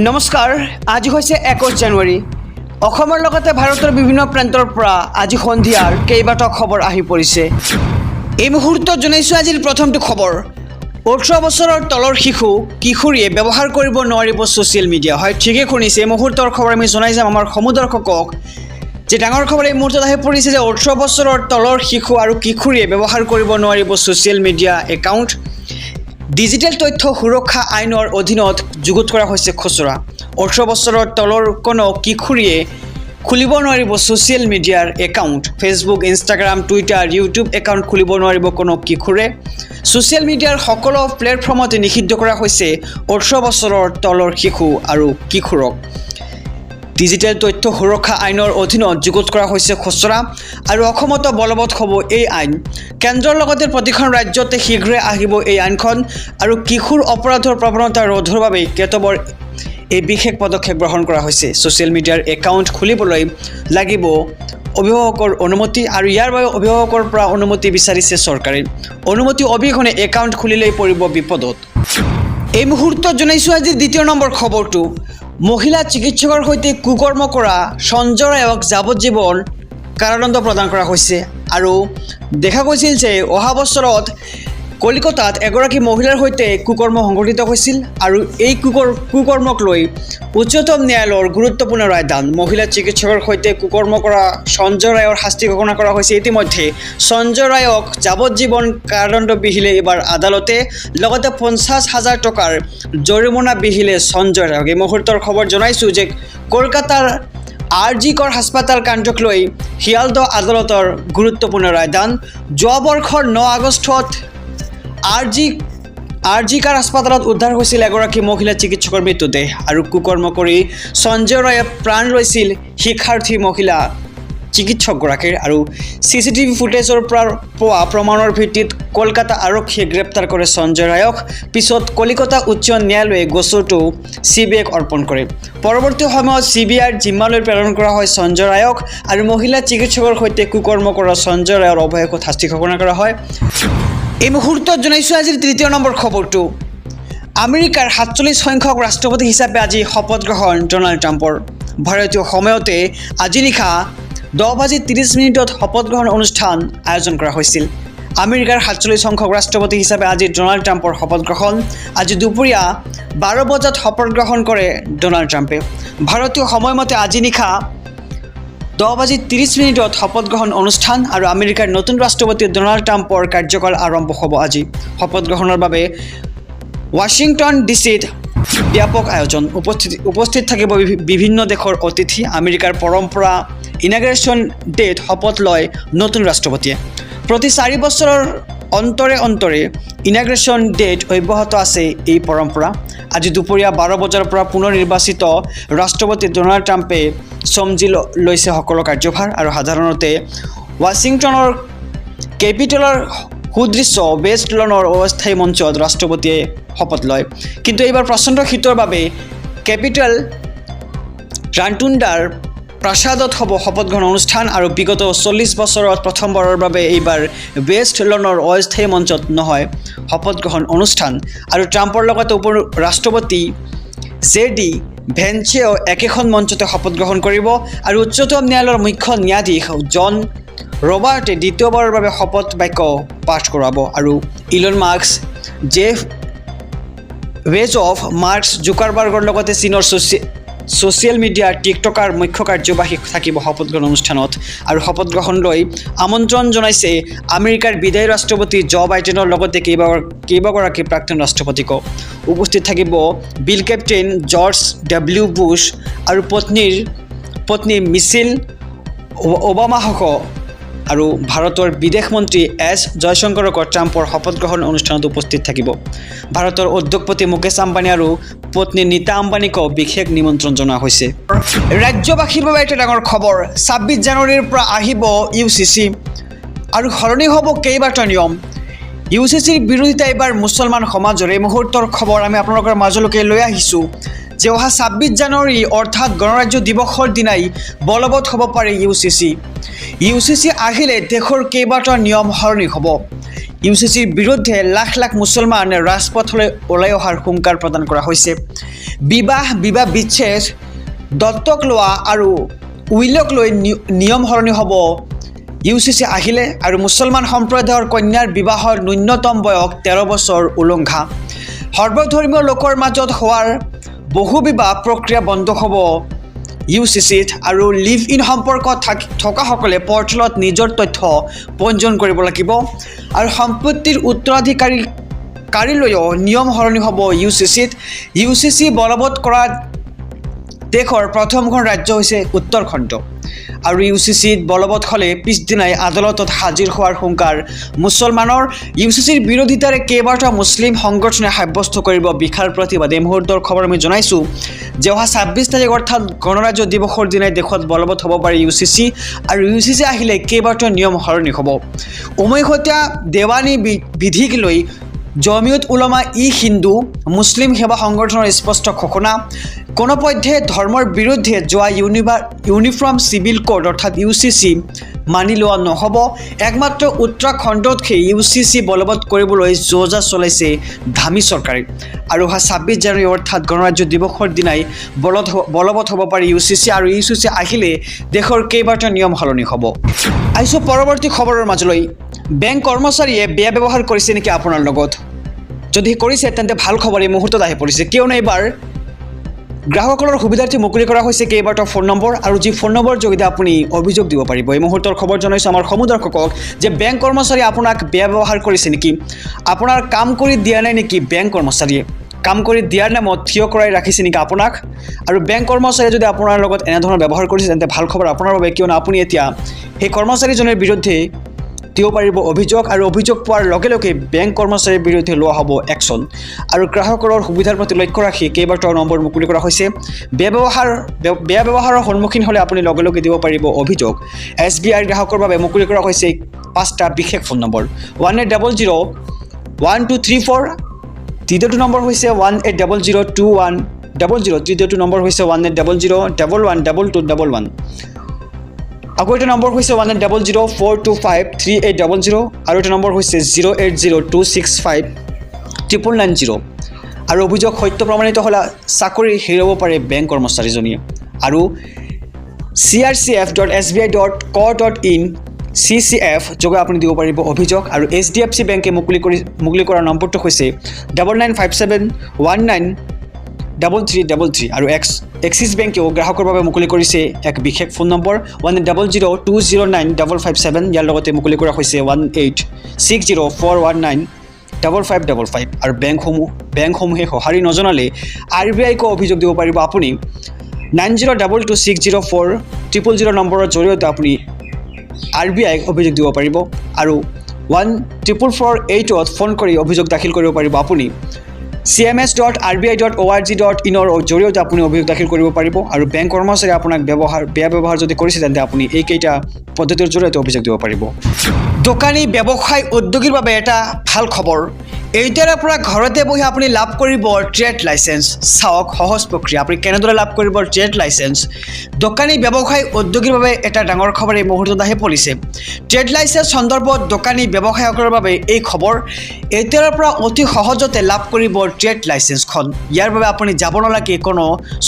নমস্কাৰ আজি হৈছে 21 জানুৱাৰী অসমৰ লগতে ভাৰতৰ বিভিন্ন প্ৰান্তৰ পৰা আজি সন্ধিয়াৰ কেইবাটাও খবৰ আহি পৰিছে এই মুহূৰ্তত জনাইছো আজিৰ প্ৰথমটো খবৰ 18 বছৰৰ তলৰ শিশু কিশোৰীয়ে ব্যৱহাৰ কৰিব নোৱাৰিব ছ'চিয়েল মিডিয়া হয় ঠিকই শুনিছে এই মুহূৰ্তৰ খবৰ আমি জনাই যাম আমাৰ সমুদৰ্শকক যে ডাঙৰ খবৰ এই মুহূৰ্তত আহি পৰিছে যে 18 বছৰৰ তলৰ শিশু আৰু কিশোৰীয়ে ব্যৱহাৰ কৰিব নোৱাৰিব ছ'চিয়েল মিডিয়া একাউণ্ট ডিজিটেল তথ্য সুৰক্ষা আইনৰ অধীনত যুগুত কৰা হৈছে খচৰা 18 বছৰৰ তলৰ কোনো কিশোৰীয়ে খুলিব নোৱাৰিব ছ'চিয়েল মিডিয়াৰ account Facebook Instagram Twitter YouTube account খুলিব নোৱাৰিব কোনো কিশোৰে ছ'চিয়েল মিডিয়াৰ সকলো প্লেটফৰ্মতে নিষিদ্ধ কৰা হৈছে 18 বছৰৰ তলৰ শিশু আৰু কিশোৰক ডিজিটেল তথ্য সুৰক্ষা আইনৰ অধীনত যুগুত কৰা হৈছে খচৰা আৰু অসমত বলবৎ হ'ব এই আইন কেন্দ্ৰৰ লগতে প্ৰতিখন ৰাজ্যতে শীঘ্ৰে আহিব এই আইনখন আৰু কিশোৰ অপৰাধৰ প্ৰৱণতা ৰোধৰ বাবে কেতবৰ এই বিশেষ পদক্ষেপ গ্ৰহণ কৰা হৈছে ছ'চিয়েল মিডিয়াৰ একাউণ্ট খুলিবলৈ লাগিব অভিভাৱকৰ অনুমতি আৰু ইয়াৰ বাবে অভিভাৱকৰ পৰা অনুমতি বিচাৰিছে চৰকাৰে অনুমতি অবিহনে একাউণ্ট খুলিলেই পৰিব বিপদত এই মুহূৰ্তত জনাইছোঁ আজিৰ দ্বিতীয় নম্বৰ খবৰটো মহিলা চিকিৎসকৰ সৈতে কুকৰ্ম কৰা সঞ্জয় ৰায়ক যাৱজ্জীৱন কাৰাদণ্ড প্ৰদান কৰা হৈছে আৰু দেখা গৈছিল যে অহা বছৰত কলিকতাত এগৰাকী মহিলাৰ সৈতে কুকৰ্ম সংঘটিত হৈছিল আৰু এই কুকৰ্মক লৈ উচ্চতম ন্যায়ালয়ৰ গুৰুত্বপূৰ্ণ ৰায়দান মহিলা চিকিৎসকৰ সৈতে কুকৰ্ম কৰা সঞ্জয় ৰায়ৰ শাস্তি ঘোষণা কৰা হৈছে ইতিমধ্যে সঞ্জয় ৰায়ক যাৱজ্জীৱন কাৰাদণ্ড বিহিলে এইবাৰ আদালতে লগতে 50,000 টকাৰ জৰিমনা বিহিলে সঞ্জয় ৰায়ক এই মুহূৰ্তৰ খবৰ জনাইছোঁ যে কলকাতাৰ RG কৰ হাস্পাতাল কাণ্ডক লৈ শিয়ালদহ আদালতৰ গুৰুত্বপূৰ্ণ ৰায়দান যোৱা বৰ্ষৰ 9 আগষ্টত RG কাৰ হাস্পাতালত উদ্ধাৰ হৈছিল এগৰাকী মহিলা চিকিৎসকৰ মৃতদেহ আৰু কুকৰ্ম কৰি সঞ্জয় ৰায়ে প্ৰাণ লৈছিল শিক্ষাৰ্থী মহিলা চিকিৎসকগৰাকীৰ আৰু CCTV ফুটেজৰ পৰা পোৱা প্ৰমাণৰ ভিত্তিত কলকাতা আৰক্ষীয়ে গ্ৰেপ্তাৰ কৰে সঞ্জয় ৰায়ক পিছত কলিকতা উচ্চ ন্যায়ালয়ে গোচৰটো CBIক অৰ্পণ কৰে পৰৱৰ্তী সময়ত CBIৰ জিম্মালৈ প্ৰেৰণ কৰা হয় সঞ্জয় ৰায়ক আৰু মহিলা চিকিৎসকৰ সৈতে কুকৰ্ম কৰা সঞ্জয় ৰায়ৰ অৱশেষত শাস্তি ঘোষণা কৰা হয় এই মুহূৰ্তত জনাইছোঁ আজিৰ তৃতীয় নম্বৰ খবৰটো আমেৰিকাৰ 47 সংখ্যক ৰাষ্ট্ৰপতি হিচাপে আজি শপত গ্ৰহণ ডনাল্ড ট্ৰাম্পৰ ভাৰতীয় সময়তে আজি নিশা 10:30 শপত গ্ৰহণ অনুষ্ঠান আয়োজন কৰা হৈছিল আমেৰিকাৰ 47 সংখ্যক ৰাষ্ট্ৰপতি হিচাপে আজি ডনাল্ড ট্ৰাম্পৰ শপত গ্ৰহণ আজি দুপৰীয়া 12 বজাত শপত গ্ৰহণ কৰে ডনাল্ড ট্ৰাম্পে ভাৰতীয় সময়মতে আজি নিশা 10:30 শপত গ্ৰহণ অনুষ্ঠান আৰু আমেৰিকাৰ নতুন ৰাষ্ট্ৰপতি ডনাল্ড ট্ৰাম্পৰ কাৰ্যকাল আৰম্ভ হ'ব আজি শপত গ্ৰহণৰ বাবে ৱাশ্বিংটন ডিচিত ব্যাপক আয়োজন উপস্থিত থাকিব বিভিন্ন দেশৰ অতিথি আমেৰিকাৰ পৰম্পৰা ইনাগ্ৰেশ্যন ডেট শপত লয় নতুন ৰাষ্ট্ৰপতিয়ে প্ৰতি 4 বছৰৰ অন্তৰে ইনাগ্ৰেশ্যন ডেট অব্যাহত আছে এই পৰম্পৰা আজি দুপৰীয়া 12 বজাৰ পৰা পুনৰ নিৰ্বাচিত ৰাষ্ট্ৰপতি ডনাল্ড ট্ৰাম্পে চমজি লৈছে সকলো কাৰ্যভাৰ আৰু সাধাৰণতে ৱাশ্বিংটনৰ কেপিটলৰ সুদৃশ্য ৱেষ্ট লনৰ অস্থায়ী মঞ্চত ৰাষ্ট্ৰপতিয়ে শপত লয় কিন্তু এইবাৰ প্ৰচণ্ড শীতৰ বাবে কেপিটেল ৰাণ্টুণ্ডাৰ প্ৰাসাদত হ'ব শপত গ্ৰহণ অনুষ্ঠান আৰু বিগত 40 বছৰত প্ৰথমবাৰৰ বাবে এইবাৰ ৱেষ্ট লনৰ অস্থায়ী মঞ্চত নহয় শপত গ্ৰহণ অনুষ্ঠান আৰু ট্ৰাম্পৰ লগতে উপ ৰাষ্ট্ৰপতি JD ভেন্সেও একেখন মঞ্চতে শপত গ্ৰহণ কৰিব আৰু উচ্চতম ন্যায়ালয়ৰ মুখ্য ন্যায়াধীশ জন ৰবাৰ্টে দ্বিতীয়বাৰৰ বাবে শপত বাক্য পাঠ কৰাব আৰু ইলন মাস্ক জেফ বেজফ মাৰ্ক জুকাৰবাৰ্গৰ লগতে চীনৰ ছ'চিয়েল মিডিয়াৰ টিকটকাৰ মুখ্য কাৰ্যবাহী থাকিব শপত গ্ৰহণ অনুষ্ঠানত আৰু শপত গ্ৰহণ লৈ আমন্ত্ৰণ জনাইছে আমেৰিকাৰ বিদায়ী ৰাষ্ট্ৰপতি জো বাইডেনৰ লগতে কেইবাগৰাকী প্ৰাক্তন ৰাষ্ট্ৰপতিকো উপস্থিত থাকিব বিল কেপ্টেইন জৰ্জ W বুছ আৰু পত্নী মিচেল ওবামাসহ আৰু ভাৰতৰ বিদেশ মন্ত্ৰী S জয়শংকৰকো ট্ৰাম্পৰ শপত গ্ৰহণ অনুষ্ঠানত উপস্থিত থাকিব ভাৰতৰ উদ্যোগপতি মুকেশ আম্বানী আৰু পত্নী নীতা আম্বানীকো বিশেষ নিমন্ত্ৰণ জনোৱা হৈছে ৰাজ্যবাসীৰ বাবে এটা ডাঙৰ খবৰ 26 জানুৱাৰীৰ পৰা আহিব UCC আৰু সলনি হ'ব কেইবাটাও নিয়ম UCCৰ বিৰোধিতা এইবাৰ মুছলমান সমাজৰ এই মুহূৰ্তৰ খবৰ আমি আপোনালোকৰ মাজলৈকে লৈ আহিছোঁ যে অহা 26 জানুৱাৰী অৰ্থাৎ গণৰাজ্য দিৱসৰ দিনাই বলবৎ হ'ব পাৰে UCC আহিলে দেশৰ কেইবাটাও নিয়ম সলনি হ'ব UCCৰ বিৰুদ্ধে লাখ লাখ মুছলমান ৰাজপথলৈ ওলাই অহাৰ হুংকাৰ প্ৰদান কৰা হৈছে। বিবাহ বিচ্ছেদ, দত্তক লোৱা আৰু উইলক লৈ নিয়ম সলনি হ'ব UCC আহিলে আৰু মুছলমান সম্প্ৰদায়ৰ কন্যাৰ বিবাহৰ ন্যূনতম বয়স 13 বছৰ উলংঘা। সৰ্বধৰ্মীয় লোকৰ মাজত হোৱাৰ বহু বিবাহ প্ৰক্ৰিয়া বন্ধ হ'ব UCCত আৰু লিভ ইন সম্পৰ্ক থকাসকলে পৰ্টেলত নিজৰ তথ্য পঞ্জীয়ন কৰিব লাগিব আৰু সম্পত্তিৰ উত্তৰাধিকাৰীলৈও নিয়ম সলনি হ'ব UCCত। UCC বলবৎ কৰা দেশৰ প্ৰথমখন ৰাজ্য হৈছে উত্তৰাখণ্ড আৰু UCCত বলবৎ হ'লে পিছদিনাই আদালতত হাজিৰ হোৱাৰ হুংকাৰ মুছলমানৰ। UCCৰ বিৰোধিতাৰে কেইবাটাও মুছলিম সংগঠনে সাব্যস্ত কৰিব বিশাল প্ৰতিবাদ। এই মুহূৰ্তৰ খবৰ আমি জনাইছোঁ যে অহা 26 তাৰিখ অৰ্থাৎ গণৰাজ্য দিৱসৰ দিনাই দেশত বলবৎ হ'ব পাৰে UCC আৰু UCC আহিলে কেইবাটাও নিয়ম সলনি হ'ব। উমৈহতীয়া দেৱানী বিধিক লৈ জমিয়ত উলামা হিন্দু মুছলিম সেৱা সংগঠনৰ স্পষ্ট ঘোষণা। কোনোপধ্যে ধৰ্মৰ বিৰুদ্ধে যোৱা ইউনিফৰ্ম চিভিল কোড অৰ্থাৎ UCC মানি লোৱা নহ'ব। একমাত্ৰ উত্তৰাখণ্ডতহে UCC বলবৎ কৰিবলৈ যোজা চলাইছে ধামী চৰকাৰে আৰু অহা 26 জানুৱাৰী অৰ্থাৎ গণৰাজ্য দিৱসৰ দিনাই বলবৎ হ'ব পাৰে UCC আৰু UCC আহিলে দেশৰ কেইবাটাও নিয়ম সলনি হ'ব। আহিছোঁ পৰৱৰ্তী খবৰৰ মাজলৈ। বেংক কৰ্মচাৰীয়ে বেয়া ব্যৱহাৰ কৰিছে নেকি আপোনাৰ লগত? যদি কৰিছে তেন্তে ভাল খবৰ এই মুহূৰ্তত আহি পৰিছে, কিয়নো এইবাৰ গ্ৰাহকসকলৰ সুবিধাৰ্থে মুকলি কৰা হৈছে কেইবাটাও ফোন নম্বৰ আৰু যি ফোন নম্বৰৰ যোগেদি আপুনি অভিযোগ দিব পাৰিব। এই মুহূৰ্তৰ খবৰ জনাইছোঁ আমাৰ সমুদৰ্শকক যে বেংক কৰ্মচাৰী আপোনাক বেয়া ব্যৱহাৰ কৰিছে নেকি? আপোনাৰ কাম কৰি দিয়া নাই নেকি বেংক কৰ্মচাৰীয়ে? কাম কৰি দিয়াৰ নামত থিয় কৰাই ৰাখিছে নেকি আপোনাক? আৰু বেংক কৰ্মচাৰীয়ে যদি আপোনাৰ লগত এনেধৰণৰ ব্যৱহাৰ কৰিছে তেন্তে ভাল খবৰ আপোনাৰ বাবে, কিয়নো আপুনি এতিয়া সেই কৰ্মচাৰীজনৰ বিৰুদ্ধে দিব পাৰিব অভিযোগ আৰু অভিযোগ পোৱাৰ লগে লগে বেংক কৰ্মচাৰীৰ বিৰুদ্ধে লোৱা হ'ব একশ্যন। আৰু গ্ৰাহকসকলৰ সুবিধাৰ প্ৰতি লক্ষ্য ৰাখি কেইবাটাও নম্বৰ মুকলি কৰা হৈছে। বেয়া ব্যৱহাৰৰ সন্মুখীন হ'লে আপুনি লগে লগে দিব পাৰিব অভিযোগ। SBI গ্ৰাহকৰ বাবে মুকলি কৰা হৈছে 5টা বিশেষ ফোন নম্বৰ। 1800-1234, তৃতীয়টো নম্বৰ হৈছে 1800-2100, তৃতীয়টো নম্বৰ হৈছে 1800-112211। আকৌ এটা নম্বৰ হৈছে 1800-425-3800 আৰু এটা নম্বৰ হৈছে 080-265-990। আৰু অভিযোগ সত্য প্ৰমাণিত হ'লে চাকৰি হেৰুৱাব পাৰে বেংক কৰ্মচাৰীজনীয়ে। আৰু crcf.sbi.co.in CCF যোগে আপুনি দিব পাৰিব অভিযোগ। আৰু HDFC বেংকে মুকলি কৰা নম্বৰটো হৈছে 9957193333 আৰু এক্সিছ বেংকেও গ্ৰাহকৰ বাবে মুকলি কৰিছে এক বিশেষ ফোন নম্বৰ 1800-209-557। ইয়াৰ লগতে মুকলি কৰা হৈছে 1860-419-5555 আৰু বেংকসমূহে সঁহাৰি নজনালে RBIকো অভিযোগ দিব পাৰিব আপুনি। 9022604000 নম্বৰৰ জৰিয়তে আপুনি RBIক অভিযোগ দিব পাৰিব আৰু 14448ত ফোন কৰি অভিযোগ দাখিল কৰিব পাৰিব আপুনি। cms.rbi.org.in জৰিয়তে আপুনি অভিযোগ দাখিল কৰিব পাৰিব। আৰু বেংক কৰ্মচাৰী আপোনাক বেয়া ব্যৱহাৰ যদি কৰিছে তেন্তে আপুনি এইকেইটা পদ্ধতিৰ জৰিয়তে অভিযোগ দিব পাৰিব। দোকানী ব্যৱসায় উদ্যোগীৰ বাবে এটা ভাল খবৰ। এইটাৰ পৰা ঘৰতে বহি আপুনি লাভ কৰিব ট্ৰেড লাইচেন্স। চাওক সহজ প্ৰক্ৰিয়া, আপুনি কেনেদৰে লাভ কৰিব ট্ৰেড লাইচেন্স। দোকানী ব্যৱসায় উদ্যোগীৰ বাবে এটা ডাঙৰ খবৰ এই মুহূৰ্তত আহি পৰিছে। ট্ৰেড লাইচেন্স সন্দৰ্ভত দোকানী ব্যৱসায়ীসকলৰ বাবে এই খবৰ। এইটাৰ পৰা অতি সহজতে লাভ কৰিব ট্ৰেড লাইচেন্সখন। ইয়াৰ বাবে আপুনি যাব নালাগে কোনো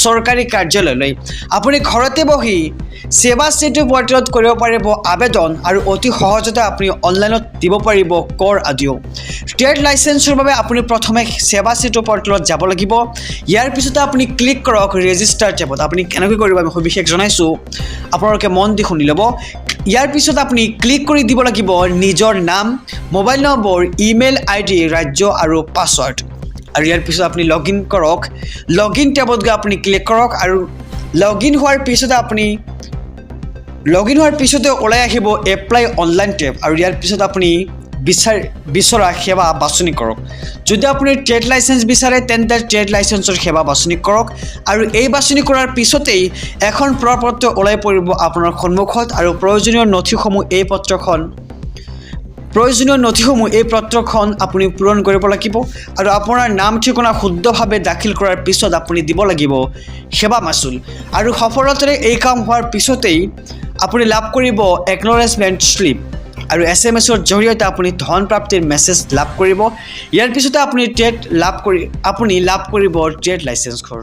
চৰকাৰী কাৰ্যালয়লৈ। আপুনি ঘৰতে বহি সেৱা সেতু পৰ্টেলত কৰিব পাৰিব আবেদন আৰু অতি সহজতে আপুনি অনলাইনত দিব পাৰিব কৰ আদিও। ট্ৰেড লাইচেন্সৰ বাবে আপুনি প্ৰথমে সেৱা সেতু পৰ্টেলত যাব লাগিব। ইয়াৰ পিছতে আপুনি ক্লিক কৰক ৰেজিষ্টাৰ টেবত। আপুনি কেনেকৈ কৰিব আমি সবিশেষ জনাইছোঁ, আপোনালোকে মন দি শুনি ল'ব। ইয়াৰ পিছত আপুনি ক্লিক কৰি দিব লাগিব নিজৰ নাম, মোবাইল নম্বৰ, ইমেইল ID, ৰাজ্য আৰু পাছৱৰ্ড। আৰু ইয়াৰ পিছত আপুনি লগইন কৰক। লগইন টেবত গৈ আপুনি ক্লিক কৰক আৰু লগইন হোৱাৰ পিছতে ওলাই আহিব এপ্লাই অনলাইন টেব আৰু ইয়াৰ পিছত আপুনি বিচৰা সেৱা বাছনি কৰক। যদি আপুনি ট্ৰেড লাইচেন্স বিচাৰে তেন্তে ট্ৰেড লাইচেন্সৰ সেৱা বাছনি কৰক আৰু এই বাছনি কৰাৰ পিছতেই এখন প্ৰপত্ৰ ওলাই পৰিব আপোনাৰ সন্মুখত আৰু প্ৰয়োজনীয় নথিসমূহ এই পত্ৰখন আপুনি পূৰণ কৰিব লাগিব আৰু আপোনাৰ নাম ঠিকনা শুদ্ধভাৱে দাখিল কৰাৰ পিছত আপুনি দিব লাগিব সেৱা মাচুল। আৰু সফলতাৰে এই কাম হোৱাৰ পিছতেই আপুনি লাভ কৰিব একনলেজমেণ্ট শ্লিপ আৰু SMS-ৰ জৰিয়তে আপুনি ধন প্ৰাপ্তিৰ মেছেজ লাভ কৰিব। ইয়াৰ পিছতে আপুনি লাভ কৰিব ট্ৰেড লাইচেন্স ঘৰ।